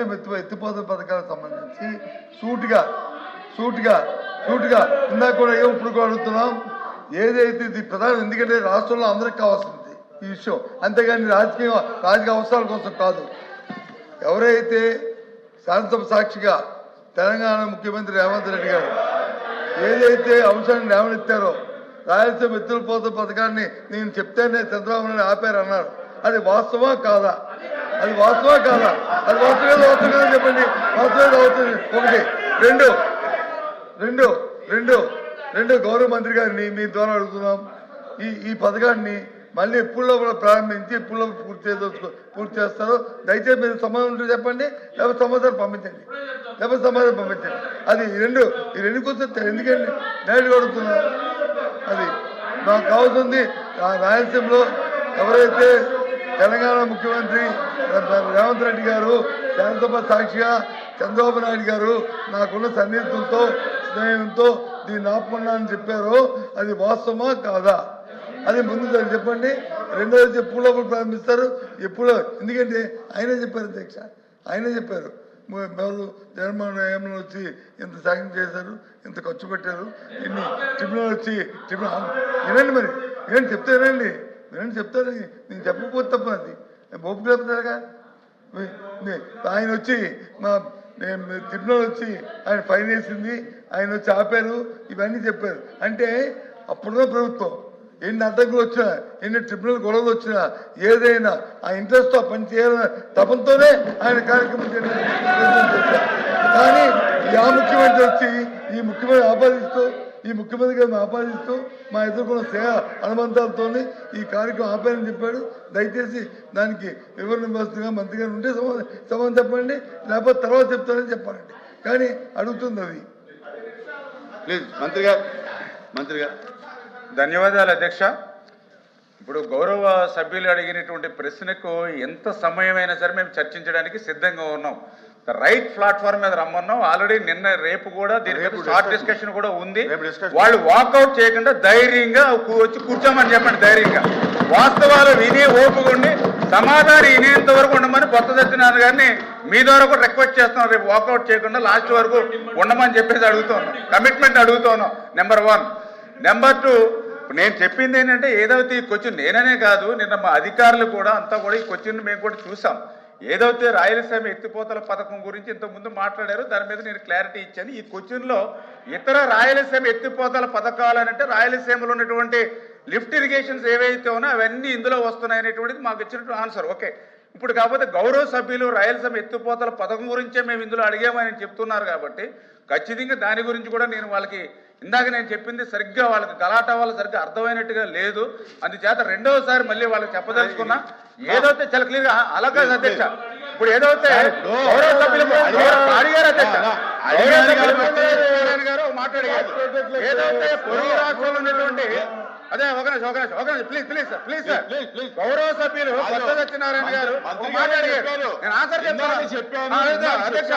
రాయలసీమ ఎత్తిపోతల పథకాలకు సంబంధించి సూటిగా ఇందాక కూడా ఇప్పుడు కూడా అడుగుతున్నాం. ఏదైతే ఇది ప్రధానం, ఎందుకంటే రాష్ట్రంలో అందరికి కావాల్సింది ఈ విషయం, అంతేగాని రాజకీయ అవసరాల కోసం కాదు. ఎవరైతే శాసనసభ సాక్షిగా తెలంగాణ ముఖ్యమంత్రి రేవంత్ రెడ్డి గారు ఏదైతే అంశాన్ని లేవనెత్తారో, రాయలసీమ ఎత్తిపోతల పథకాన్ని నేను చెప్తేనే చంద్రబాబు నాయుడు ఆపారన్నారు. అది వాస్తవా కాదా? అది వాస్తవా కాదా? అది వాస్తవేదో అవుతుంది చెప్పండి. వాస్తవేదో అవుతుంది. ఒకటి. రెండు గౌరవ మంత్రి గారిని మీ ద్వారా అడుగుతున్నాం. ఈ పథకాన్ని మళ్ళీ ఎప్పుడులో కూడా ప్రారంభించి ఎప్పుడులో పూర్తి చేస్తారో దయచేసి మీరు సమాధానం ఉంటే చెప్పండి, లేకపోతే సమాధానం పంపించండి. అది ఈ రెండు కోసం ఎందుకండి డైరెక్ట్గా అడుగుతున్నాం. అది మాకు కావాల్సింది. రాయలసీమలో ఎవరైతే తెలంగాణ ముఖ్యమంత్రి రేవంత్ రెడ్డి గారు శాసనసభ సాక్షిగా చంద్రబాబు నాయుడు గారు నాకున్న సన్నిహితులతో స్నేహంతో దీన్ని ఆపమన్నా అని చెప్పారో అది వాస్తవమా కాదా? అది ముందు చెప్పండి. రెండోది ఎప్పుడు లోపల ప్రారంభిస్తారు, ఎప్పుడో? ఎందుకంటే ఆయనే చెప్పారు అధ్యక్ష, ఆయనే చెప్పారు. ఎవరు జగన్మోహన్ ఏమన్నా వచ్చి ఇంత సాయం చేశారు, ఇంత ఖర్చు పెట్టారు, ఇన్ని ట్రిబ్యునల్ వచ్చి వినండి. మరి వినండి, చెప్తారు. నేను చెప్పకపోతే తప్ప అది ఓపిక చెప్తారుగా. ఆయన వచ్చి ట్రిబ్యునల్ వచ్చి ఆయన ఫైన్ వేసింది, ఆయన వచ్చి ఆపారు, ఇవన్నీ చెప్పారు. అంటే అప్పుడున్న ప్రభుత్వం ఎన్ని అడ్డంకులు వచ్చినా, ఎన్ని ట్రిబ్యునల్ గొడవలు వచ్చినా, ఏదైనా ఆ ఇంట్రెస్ట్తో పని చేయాలన్న తపంతోనే ఆయన కార్యక్రమం చేశారు. కానీ ఆ ముఖ్యమంత్రి వచ్చి ఈ ముఖ్యమంత్రి గారిని ఆపాదిస్తూ మా ఎదుర్కొన్న సేవ అనుబంధాలతో ఈ కార్యక్రమం ఆపారని చెప్పాడు. దయచేసి దానికి వివరణ వ్యవస్థగా మంత్రి గారు ఉంటే సమాధానం చెప్పండి, లేకపోతే తర్వాత చెప్తారని చెప్పాలండి. కానీ అడుగుతుంది అది. ప్లీజ్ మంత్రి గారు. ధన్యవాదాలు అధ్యక్ష. ఇప్పుడు గౌరవ సభ్యులు అడిగినటువంటి ప్రశ్నకు ఎంత సమయమైనా సరే మేము చర్చించడానికి సిద్ధంగా ఉన్నాం. రైట్ ప్లాట్ఫామ్ మీద రమ్మన్నాం. ఆల్రెడీ రేపు కూడా దీని షార్ట్ డిస్కషన్ కూడా ఉంది. వాళ్ళు వాకౌట్ చేయకుండా ధైర్యంగా వచ్చి కూర్చోమని చెప్పండి. ధైర్యంగా వాస్తవాలు విని ఓపుకుండి సమాధానం వినేంత వరకు ఉండమని బొత్స సత్యనారాయణ గారిని మీ ద్వారా కూడా రిక్వెస్ట్ చేస్తున్నాం. రేపు వాకౌట్ చేయకుండా లాస్ట్ వరకు ఉండమని చెప్పేసి అడుగుతున్నాం. కమిట్మెంట్ అడుగుతున్నాం. నెంబర్ 1. నెంబర్ 2, నేను చెప్పింది ఏంటంటే ఏదైతే ఈ క్వశ్చన్ నేననే కాదు, నిన్న మా అధికారులు కూడా అంతా కూడా ఈ క్వశ్చన్ మేము కూడా చూసాం. ఏదైతే రాయలసీమ ఎత్తిపోతల పథకం గురించి ఇంతకుముందు మాట్లాడారో దాని మీద నేను క్లారిటీ ఇచ్చాను. ఈ క్వశ్చన్లో ఇతర రాయలసీమ ఎత్తిపోతల పథకాలు అంటే రాయలసీమలో ఉన్నటువంటి లిఫ్ట్ ఇరిగేషన్స్ ఏవైతే ఉన్నాయో అవన్నీ ఇందులో వస్తున్నాయనేటువంటిది మాకు ఇచ్చినటువంటి ఆన్సర్. ఓకే. ఇప్పుడు కాకపోతే గౌరవ సభ్యులు రాయలసీమ ఎత్తిపోతల పథకం గురించే మేము ఇందులో అడిగామని చెప్తున్నారు కాబట్టి ఖచ్చితంగా దాని గురించి కూడా నేను వాళ్ళకి ఇందాక నేను చెప్పింది సరిగ్గా వాళ్ళకి గలాటా వాళ్ళు సరిగ్గా అర్థమైనట్టుగా లేదు. అందుచేత రెండవసారి మళ్ళీ వాళ్ళకి చెప్పదలుచుకున్నా. ఏదైతే చాలా క్లియర్గా అలాగే అధ్యక్ష. ఇప్పుడు ఏదైతే గౌరవ సభ్యులు అడిగారు అధ్యక్ష గారు మాట్లాడారు, ఏదైతే పొరుగు రాష్ట్రంలో ఉన్నటువంటి అదే ఒక నిమిషం ప్లీజ్ సార్ గౌరవ సభ్యులు బొత్స సత్యనారాయణ గారు మాట్లాడారు. నేను ఆన్సర్ చెప్తాను అధ్యక్ష.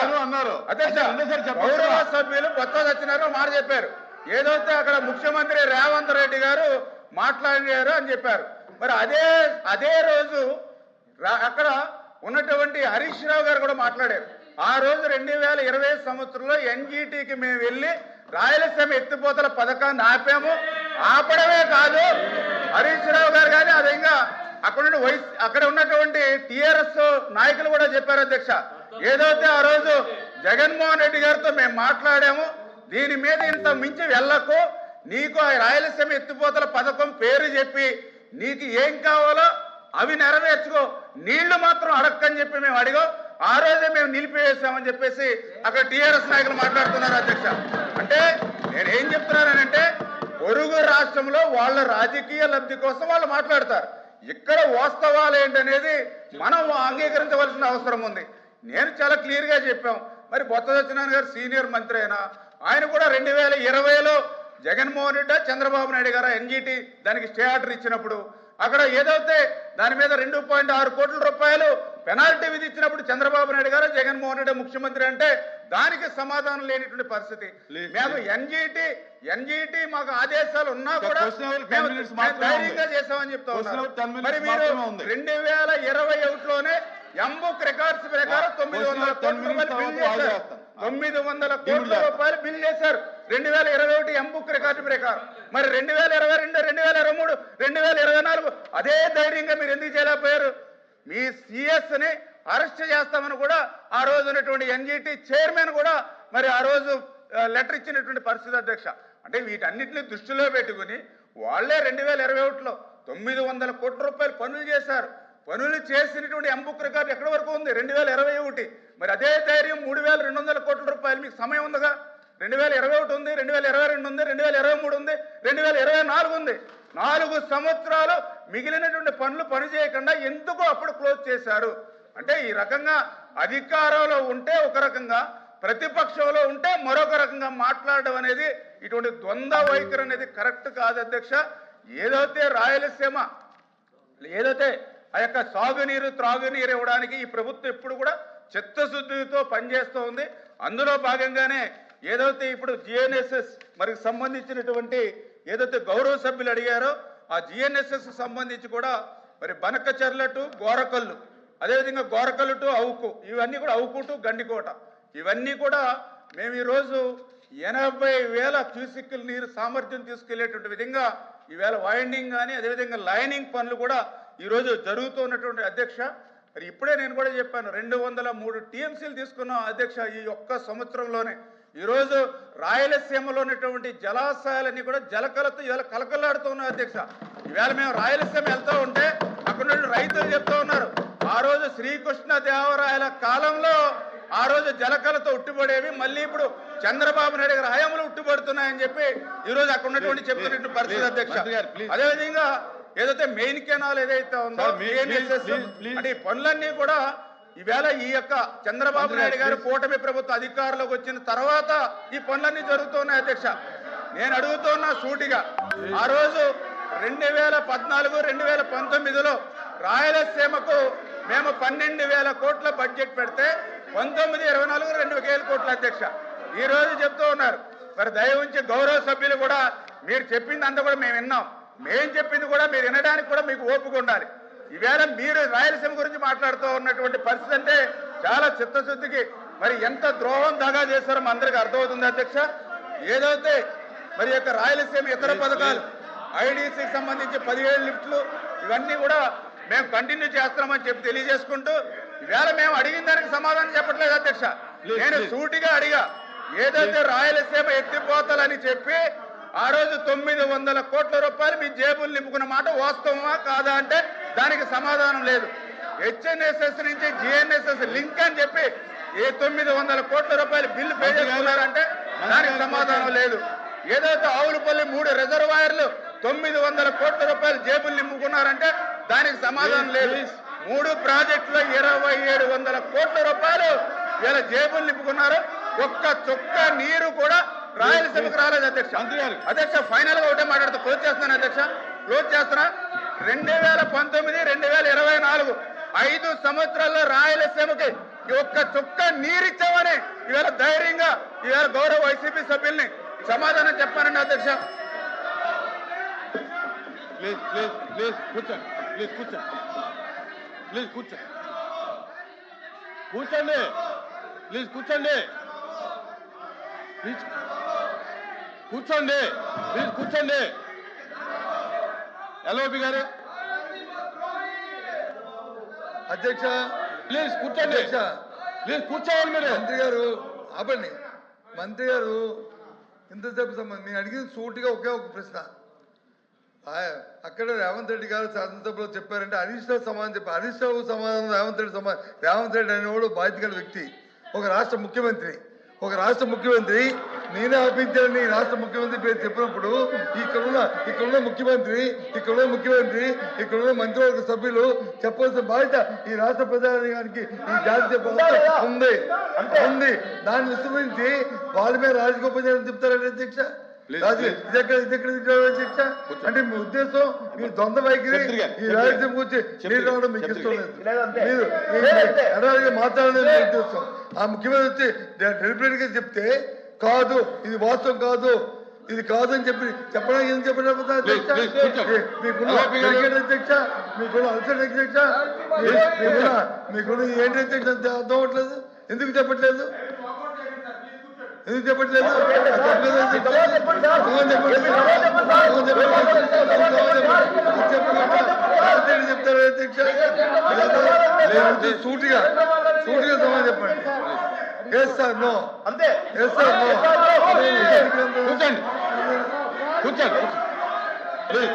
గౌరవ సభ్యులు బొత్స సత్యనారాయణ మాట చెప్పారు. ఏదైతే అక్కడ ముఖ్యమంత్రి రేవంత్ రెడ్డి గారు మాట్లాడారు అని చెప్పారు. మరి అదే రోజు అక్కడ ఉన్నటువంటి హరీష్ రావు గారు కూడా మాట్లాడారు. ఆ రోజు 2020 సంవత్సరంలో ఎన్జీటీకి మేము వెళ్ళి రాయలసీమ ఎత్తిపోతల పథకాన్ని ఆపాము. ఆపడమే కాదు, హరీష్ రావు గారు కానీ అది ఇంకా అక్కడ ఉన్నటువంటి టీఆర్ఎస్ నాయకులు కూడా చెప్పారు అధ్యక్ష. ఏదైతే ఆ రోజు జగన్మోహన్ రెడ్డి గారితో మేము మాట్లాడాము, దీని మీద ఇంత మించి వెళ్ళకు, నీకు ఆ రాయలసీమ ఎత్తిపోతల పథకం పేరు చెప్పి నీకు ఏం కావాలో అవి నెరవేర్చుకో, నీళ్లు మాత్రం అడక్కని చెప్పి మేము అడిగాం. ఆ రోజే మేము నిలిపివేసామని చెప్పేసి అక్కడ టీఆర్ఎస్ నాయకులు మాట్లాడుతున్నారు అధ్యక్ష. అంటే నేను ఏం చెప్తున్నానంటే పొరుగు రాష్ట్రంలో వాళ్ళ రాజకీయ లబ్ధి కోసం వాళ్ళు మాట్లాడతారు. ఇక్కడ వాస్తవాలు ఏంటనేది మనం అంగీకరించవలసిన అవసరం ఉంది. నేను చాలా క్లియర్గా చెప్పాం. మరి బొత్స సత్యనారాయణ గారు సీనియర్ మంత్రి అయినా ఆయన కూడా 2020లో జగన్మోహన్ రెడ్డి చంద్రబాబు నాయుడు గారు ఎన్జీటీ దానికి స్టే ఆర్డర్ ఇచ్చినప్పుడు అక్కడ ఏదైతే దాని మీద 2.6 కోట్ల రూపాయలు పెనాల్టీ విధించినప్పుడు చంద్రబాబు నాయుడు గారు జగన్మోహన్ రెడ్డి ముఖ్యమంత్రి అంటే దానికి సమాధానం లేనిటువంటి పరిస్థితి. మేము ఎన్జీటీ మాకు ఆదేశాలు ఉన్నా కూడా ధైర్యంగా చేసామని చెప్తా ఉన్నారు. మరి మీరు 2021లోనే ఎంబుక్ రికార్డ్స్ ప్రకారం 900 కోట్ల రూపాయలు బిల్ చేశారు. 900 కోట్ల రూపాయలు బిల్ చేశారు 2021 ఎంబుక్ రికార్డు ప్రకారం. మరి 2022, 2023, 2024 అదే ధైర్యంగా మీరు ఎందుకు చేయలేకపోయారు? మీ సిఎస్ ని అరెస్ట్ చేస్తామని కూడా ఆ రోజు ఉన్నటువంటి ఎన్జిటి చైర్మన్ కూడా మరి ఆ రోజు లెటర్ ఇచ్చినటువంటి పరిస్థితి అధ్యక్ష. అంటే వీటన్నిటిని దృష్టిలో పెట్టుకుని వాళ్లే 2021లో 900 కోట్ల రూపాయలు పనులు చేశారు. పనులు చేసినటువంటి ఎంబుక్ రికార్డు ఎక్కడి వరకు ఉంది? 2021. మరి అదే ధైర్యం 3200 కోట్ల రూపాయలు మీకు సమయం ఉందిగా. 2021 ఉంది, 2022 ఉంది, 2023 ఉంది, 2024 ఉంది. 4 సంవత్సరాలు మిగిలినటువంటి పని చేయకుండా ఎందుకు అప్పుడు క్లోజ్ చేశారు? అంటే ఈ రకంగా అధికారంలో ఉంటే ఒక రకంగా, ప్రతిపక్షంలో ఉంటే మరొక రకంగా మాట్లాడడం అనేది, ఇటువంటి ద్వంద్వ వైఖరి అనేది కరెక్ట్ కాదు అధ్యక్ష. ఏదైతే రాయలసీమ ఏదైతే ఆ యొక్క సాగునీరు త్రాగునీరు ఇవ్వడానికి ఈ ప్రభుత్వం ఎప్పుడు కూడా చిత్తశుద్ధితో పనిచేస్తూ ఉంది. అందులో భాగంగానే ఏదైతే ఇప్పుడు జిఎన్ఎస్ఎస్ మరి సంబంధించినటువంటి ఏదైతే గౌరవ సభ్యులు అడిగారో ఆ జిఎన్ఎస్ఎస్ సంబంధించి కూడా మరి బనకచెర్ల టు గోరకల్లు, అదేవిధంగా గోరకల్లు టు అవుకు, ఇవన్నీ కూడా అవుకు టు గండికోట, ఇవన్నీ కూడా మేము ఈరోజు 80,000 క్యూసిక్ల నీరు సామర్థ్యం తీసుకెళ్లేటువంటి విధంగా ఈవేళ వైండింగ్ కానీ అదేవిధంగా లైనింగ్ పనులు కూడా ఈరోజు జరుగుతున్నటువంటి అధ్యక్ష. మరి ఇప్పుడే నేను కూడా చెప్పాను 203 టీఎంసీలు తీసుకున్నాం అధ్యక్ష ఈ ఒక్క సంవత్సరంలోనే. ఈరోజు రాయలసీమలో ఉన్నటువంటి జలాశయాలన్నీ కూడా జలకలతో ఇవాళ కలకలాడుతూ ఉన్నాయి అధ్యక్ష. ఈవేళ మేము రాయలసీమ వెళ్తూ ఉంటే అక్కడ నుండి రైతులు చెప్తూ ఉన్నారు, ఆ రోజు శ్రీకృష్ణదేవరాయల కాలంలో ఆ రోజు జలకలతో ఉట్టిపడేవి, మళ్ళీ ఇప్పుడు చంద్రబాబు నాయుడు గారి హయాంలో ఉట్టిపడుతున్నాయని చెప్పి ఈరోజు అక్కడ ఉన్నటువంటి చెప్తున్నటువంటి పరిస్థితి అధ్యక్ష. అదేవిధంగా ఏదైతే మెయిన్ కెనాల్ ఏదైతే ఉందో అంటే ఈ పనులన్నీ కూడా ఈవేళ ఈ యొక్క చంద్రబాబు నాయుడు గారు కూటమి ప్రభుత్వ అధికారంలోకి వచ్చిన తర్వాత ఈ పనులన్నీ జరుగుతున్నాయి అధ్యక్ష. నేను అడుగుతున్నా సూటిగా, ఆ రోజు 2014, 2019లో రాయలసీమకు మేము 12,000 కోట్ల బడ్జెట్ పెడితే 19, 24, 2,000 కోట్ల అధ్యక్ష. ఈ రోజు చెప్తూ ఉన్నారు. మరి దయ ఉంచి గౌరవ సభ్యులు కూడా మీరు చెప్పింది అంతా కూడా మేము విన్నాం, మేం చెప్పింది కూడా మీరు వినడానికి కూడా మీకు ఓపిక ఉండాలి. ఈవేళ మీరు రాయలసీమ గురించి మాట్లాడుతూ ఉన్నటువంటి పరిస్థితి అంటే చాలా చిత్తశుద్ధికి మరి ఎంత ద్రోహం దగా చేస్తారో మా అందరికీ అర్థమవుతుంది అధ్యక్ష. ఏదైతే మరి యొక్క రాయలసీమ ఇతర పథకాలు ఐడిసికి సంబంధించి 17 లిఫ్ట్లు ఇవన్నీ కూడా మేము కంటిన్యూ చేస్తున్నామని చెప్పి తెలియజేసుకుంటూ, ఈవేళ మేము అడిగిన దానికి సమాధానం చెప్పట్లేదు అధ్యక్ష. నేను సూటిగా అడిగా, ఏదైతే రాయలసీమ ఎత్తిపోతాలని చెప్పి ఆ రోజు 900 కోట్ల రూపాయలు మీ జేబులు నింపుకున్న మాట వాస్తవమా కాదా అంటే దానికి సమాధానం లేదు. హెచ్ఎన్ఎస్ఎస్ నుంచి జిఎన్ఎస్ఎస్ లింక్ అని చెప్పి 900 కోట్ల రూపాయలు బిల్లు పే చేసుకున్నారంటే దానికి సమాధానం లేదు. ఏదైతే ఆవులపల్లి 3 రిజర్వాయర్లు 900 కోట్ల రూపాయలు జేబులు నింపుకున్నారంటే దానికి సమాధానం లేదు. 3 ప్రాజెక్టులో 2,700 కోట్ల రూపాయలు ఇలా జేబులు నింపుకున్నారు. ఒక్క చుక్క నీరు కూడా రాయలసీమకు రాలేదు అధ్యక్ష. అధ్యక్ష ఫైనల్ గా ఒకటే మాట్లాడుతూ క్లోజ్ చేస్తున్నాను అధ్యక్ష, క్లోజ్ చేస్తున్నా. 2019, 2024 5 సంవత్సరాల్లో రాయలసీమకి ఒక్క చుక్క నీరిచ్చామని ఇవాళ ధైర్యంగా ఇవాళ గౌరవ వైసీపీ సభ్యుల్ని సమాధానం చెప్పానండి అధ్యక్ష. ప్లీజ్ ప్లీజ్ ప్లీజ్ కూర్చోండి, ప్లీజ్ కూర్చోండి, ప్లీజ్ కూర్చోండి, కూర్చోండి, ప్లీజ్ కూర్చోండి, ప్లీజ్ కూర్చోండి, ప్లీజ్ కూర్చోండి. ఎల్ఓపి గారు అధ్యక్ష ప్లీజ్ కూర్చోండి, ప్లీజ్ కూర్చోవాలి. మీరు మంత్రి గారు ఆపండి. మంత్రి గారు ఇంతసేపు సంబంధం నేను అడిగింది సూటిగా ఒకే ఒక ప్రశ్న. అక్కడ రేవంత్ రెడ్డి గారు శాసనసభలో చెప్పారంటే హరీష్ రావు సమాధానం చెప్పారు. హరీష్ రావు సమాధానం రేవంత్ రెడ్డి సమాధానం. రేవంత్ రెడ్డి అనేవాడు బాధ్యత గల వ్యక్తి, ఒక రాష్ట్ర ముఖ్యమంత్రి. నేనే ఆపించాలని రాష్ట్ర ముఖ్యమంత్రి పేరు చెప్పినప్పుడు ఇక్కడున్న ముఖ్యమంత్రి, ఇక్కడున్న మంత్రివర్గ సభ్యులు చెప్పవలసిన బాధ్యత ఈ రాష్ట్ర ప్రజానికి, ఈ జాతీయ ఉంది. దాన్ని విస్మరించి వాళ్ళ మీద రాజగోపాల్ చెప్తారండి అధ్యక్ష. అధ్యక్ష అంటే మీ ఉద్దేశం మీ ద్వంద్వ వైఖరి ఈ రాజ్యం గురించి మీరు రావడం మీకు ఇష్టం లేదు, మీరు మాట్లాడలేదు మీ ఉద్దేశం. ఆ ముఖ్యమంత్రి వచ్చి డెలిబరేట్ గా చెప్తే కాదు ఇది వాస్తవం కాదు, ఇది కాదని చెప్పడానికి ఎందుకు చెప్పలేకపోతే అధ్యక్ష? Please, కూర్చోండి. మీకున్న అలా పిల్లలు- క్రికెట్ అధ్యక్ష, మీకున్న అల్సర్ అధ్యక్ష, మీకున్న ఏంటి అధ్యక్ష అంత అర్థం అవ్వట్లేదు. ఎందుకు చెప్పట్లేదు? ఎందుకు చెప్పట్లేదు? చెప్పలేదు అధ్యక్ష. సమాధానం చెప్పండి. సమాధానం చెప్పండి. చెప్తారు అధ్యక్ష. లేదు, సూటిగా సమాధానం చెప్పండి. Yes sir no. అంతే. Yes sir no. కూర్చోండి కూర్చోండి ప్లీజ్